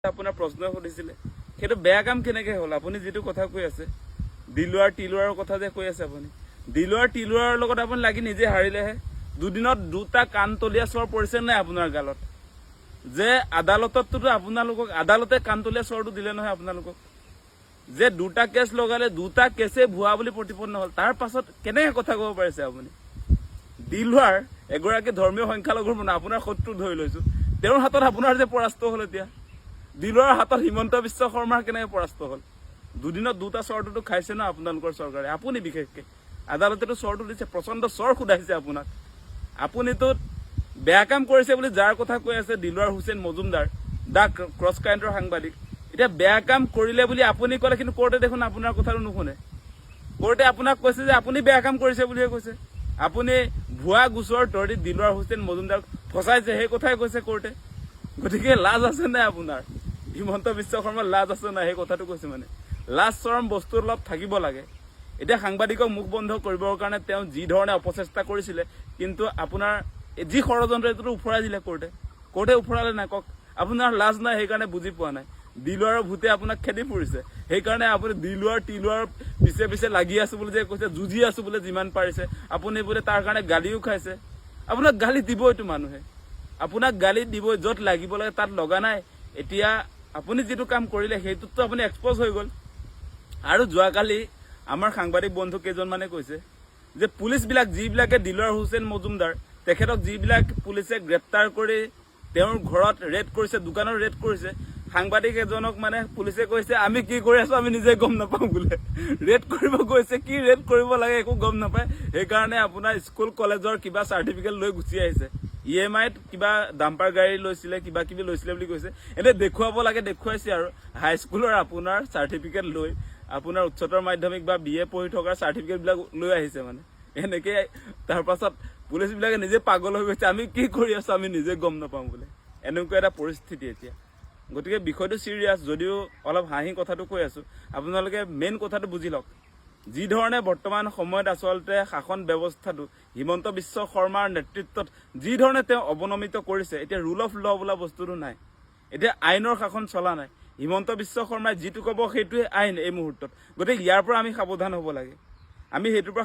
আপোনাৰ প্ৰশ্ন সুধিছিলে সেইটো বেয়া কাম কেনেকৈ হ'ল আপুনি যিটো কথা কৈ আছে দিলুৱাৰ টিলুৱাৰৰ কথা যে কৈ আছে আপুনি দিলুৱাৰ টিলুৱাৰৰ লগত আপুনি লাগি নিজে হাৰিলেহে দুদিনত দুটা কাণ তলীয়া চৰ পৰিছে নাই আপোনাৰ গালত যে আদালতততো আপোনালোকক আদালতে কাণ তলীয়া চৰটো দিলে নহয় আপোনালোকক যে দুটা কেছ লগালে দুটা কেছে ভুৱা বুলি প্ৰতিপন্ন হ'ল তাৰ পাছত কেনেকৈ কথা ক'ব পাৰিছে আপুনি দিলুৱাৰ এগৰাকী ধৰ্মীয় সংখ্যালঘুৰ মানে আপোনাৰ শত্ৰু ধৰি লৈছোঁ তেওঁৰ হাতত আপোনাৰ যে পৰাস্ত হ'ল এতিয়া দিলুৱাৰ হাতত হিমন্ত বিশ্ব শৰ্মাৰ কেনেকৈ পৰাস্ত হ'ল দুদিনত দুটা চৰটোতো খাইছে ন আপোনালোকৰ চৰকাৰে আপুনি বিশেষকৈ আদালতেতো চৰটো দিছে প্ৰচণ্ড চৰ সোধাইছে আপোনাক আপুনিতো বেয়া কাম কৰিছে বুলি যাৰ কথা কৈ আছে দিলুৱাৰ হুছেইন মজুমদাৰ দা ক্ৰছ কাৰেণ্টৰ সাংবাদিক এতিয়া বেয়া কাম কৰিলে বুলি আপুনি ক'লে কিন্তু কোৰ্টে দেখোন আপোনাৰ কথাটো নুশুনে কোৰ্টে আপোনাক কৈছে যে আপুনি বেয়া কাম কৰিছে বুলিহে কৈছে আপুনি ভুৱা গোচৰ তৰি দিলুৱাৰ হুছেইন মজুমদাৰক ফচাইছে সেই কথাই কৈছে কোৰ্টে গতিকে লাজ আছে নাই আপোনাৰ হিমন্ত বিশ্ব শৰ্মাৰ লাজ আছে নাই সেই কথাটো কৈছে মানে লাজ চৰম বস্তু অলপ থাকিব লাগে এতিয়া সাংবাদিকক মুখ বন্ধ কৰিবৰ কাৰণে তেওঁ যি ধৰণে অপচেষ্টা কৰিছিলে কিন্তু আপোনাৰ যি ষড়যন্ত্ৰ এইটোতো উফৰাই দিলে কোৰ্টে উফৰালে নাই কওক আপোনাৰ লাজ নাই সেইকাৰণে বুজি পোৱা নাই দিলুৱাৰৰ ভূতে আপোনাক খেদি ফুৰিছে সেইকাৰণে আপুনি দিলুৱাৰ টিলুৱাৰ পিছে পিছে লাগি আছো বুলি যে কৈছে যুঁজি আছো বোলে যিমান পাৰিছে আপুনি বোলে তাৰ কাৰণে গালিও খাইছে আপোনাক গালি দিবইতো মানুহে আপোনাক গালি দিবই য'ত লাগিব লাগে তাত লগা নাই এতিয়া আপুনি যিটো কাম কৰিলে সেইটোতো আপুনি এক্সপ'জ হৈ গ'ল আৰু যোৱাকালি আমাৰ সাংবাদিক বন্ধু কেইজনমানে কৈছে যে পুলিচবিলাক যিবিলাকে দিলুৱাৰ হুছেইন মজুমদাৰ তেখেতক যিবিলাক পুলিচে গ্ৰেপ্তাৰ কৰি তেওঁৰ ঘৰত ৰেড কৰিছে দোকানত ৰেড কৰিছে সাংবাদিক এজনক মানে পুলিচে কৈছে আমি কি কৰি আছো আমি নিজে গম নাপাওঁ বোলে ৰেড কৰিব গৈছে কি ৰেড কৰিব লাগে একো গম নাপায় সেইকাৰণে আপোনাৰ স্কুল কলেজৰ কিবা চাৰ্টিফিকেট লৈ গুচি আহিছে EMIত কিবা ডাম্পাৰ গাড়ী লৈছিলে কিবা কিবি লৈছিলে বুলি কৈছে এনে দেখুৱাব লাগে দেখুৱাইছে আৰু হাইস্কুলৰ আপোনাৰ চাৰ্টিফিকেট লৈ আপোনাৰ উচ্চতৰ মাধ্যমিক বা BA পঢ়ি থকাৰ চাৰ্টিফিকেটবিলাক লৈ আহিছে মানে এনেকৈ তাৰ পাছত পুলিচবিলাকে নিজে পাগল হৈ গৈছে আমি কি কৰি আছো আমি নিজে গম নাপাওঁ বোলে এনেকুৱা এটা পৰিস্থিতি এতিয়া গতিকে বিষয়টো চিৰিয়াছ যদিও অলপ হাঁহি কথাটো কৈ আছো আপোনালোকে মেইন কথাটো বুজি লওক যি ধৰণে বৰ্তমান সময়ত আচলতে শাসন ব্যৱস্থাটো হিমন্ত বিশ্ব শৰ্মাৰ নেতৃত্বত যি ধৰণে তেওঁ অৱনমিত কৰিছে এতিয়া ৰুল অফ ল বোলা বস্তুটো নাই এতিয়া আইনৰ শাসন চলা নাই হিমন্ত বিশ্ব শৰ্মাই যিটো ক'ব সেইটোৱে আইন এই মুহূৰ্তত গতিকে ইয়াৰ পৰা আমি সাৱধান হ'ব লাগে আমি সেইটোৰ পৰা